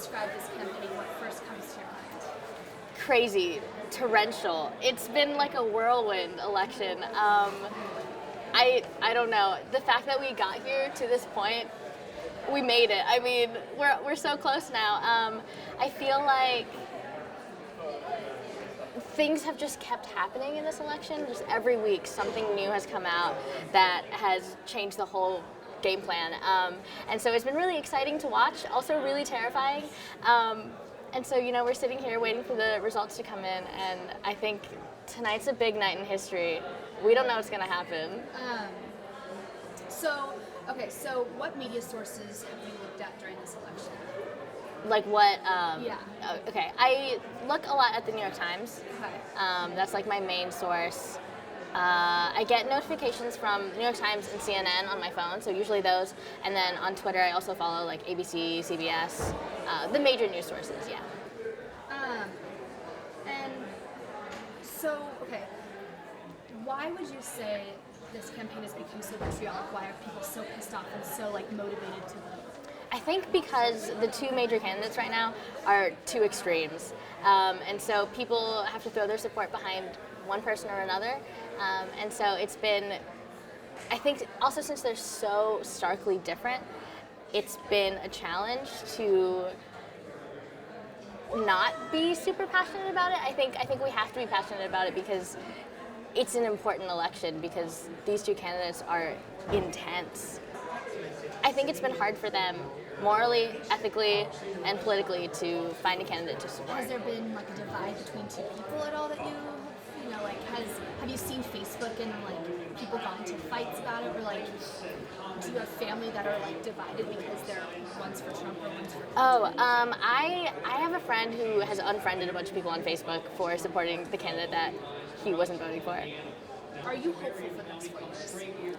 describe this campaign, what first comes to your mind? Crazy, torrential. It's been like a whirlwind election. I don't know. The fact that we got here to this point, we made it. I mean, we're so close now. I feel like things have just kept happening in this election. Just every week, something new has come out that has changed the whole game plan. And so it's been really exciting to watch, also really terrifying. And so, we're sitting here waiting for the results to come in, and I think tonight's a big night in history. We don't know what's going to happen. So what media sources have you looked at during this election? Like what? Yeah. Okay, I look a lot at the New York Times. Okay. That's like my main source. I get notifications from the New York Times and CNN on my phone, so usually those. And then on Twitter, I also follow like ABC, CBS, the major news sources, yeah. And so, okay, why would you say this campaign has become so vitriolic? Why are people so pissed off and so motivated to vote? I think because the two major candidates right now are two extremes. And so people have to throw their support behind one person or another. And so it's been, I think also since they're so starkly different, it's been a challenge to not be super passionate about it. I think we have to be passionate about it because it's an important election because these two candidates are intense. I think it's been hard for them morally, ethically, and politically to find a candidate to support. Has there been a divide between two people at all that have you seen Facebook and people gone into fights about it, or do you have family that are divided because they're one's for Trump or one's for I have a friend who has unfriended a bunch of people on Facebook for supporting the candidate that he wasn't voting for. Are you hopeful for the next 4 years?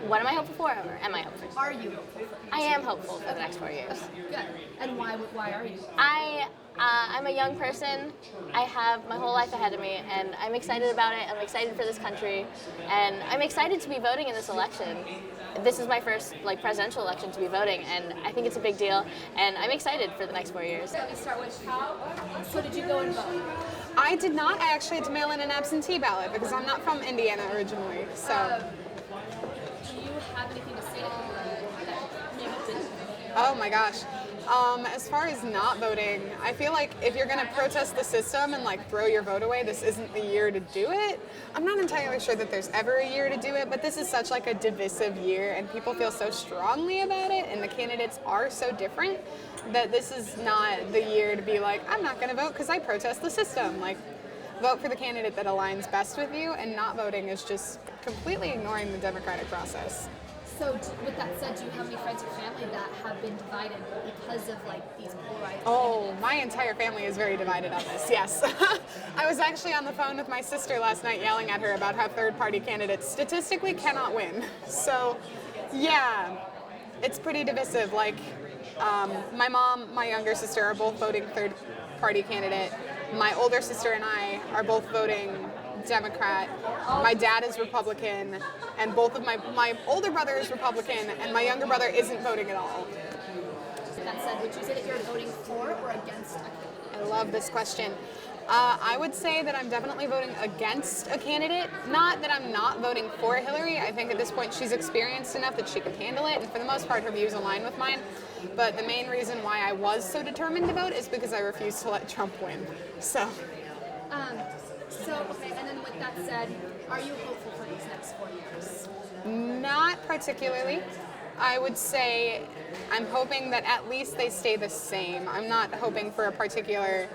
What am I hopeful for, or am I hopeful? Are you hopeful for the next I am hopeful for the next 4 years. Good. And why are you? I'm a young person. I have my whole life ahead of me, and I'm excited about it. I'm excited for this country, and I'm excited to be voting in this election. This is my first presidential election to be voting, and I think it's a big deal, and I'm excited for the next 4 years. So we start with so did you go and vote? I did not. I actually had to mail in an absentee ballot because I'm not from Indiana originally. So. Do you have anything to say that maybe didn't? Oh my gosh. As far as not voting, I feel like if you're going to protest the system and throw your vote away, this isn't the year to do it. I'm not entirely sure that there's ever a year to do it, but this is such a divisive year and people feel so strongly about it and the candidates are so different that this is not the year to be I'm not going to vote because I protest the system. Vote for the candidate that aligns best with you, and not voting is just completely ignoring the democratic process. So with that said, do you have any friends or family that have been divided because of these polarized candidates? My entire family is very divided on this, yes. I was actually on the phone with my sister last night yelling at her about how third-party candidates statistically cannot win. So, yeah, it's pretty divisive. My mom, my younger sister are both voting third-party candidate. My older sister and I are both voting Democrat. My dad is Republican, and both of my older brother is Republican, and my younger brother isn't voting at all. That said, would you say that you're voting for or against a candidate? I love this question. I would say that I'm definitely voting against a candidate. Not that I'm not voting for Hillary. I think at this point she's experienced enough that she can handle it, and for the most part her views align with mine. But the main reason why I was so determined to vote is because I refused to let Trump win. So. Okay, and then with that said, are you hopeful for these next 4 years? Not particularly. I would say I'm hoping that at least they stay the same. I'm not hoping for a particular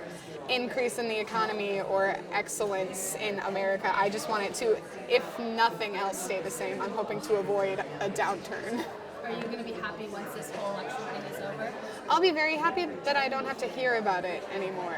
increase in the economy or excellence in America. I just want it to, if nothing else, stay the same. I'm hoping to avoid a downturn. Are you going to be happy once this whole election thing is over? I'll be very happy that I don't have to hear about it anymore.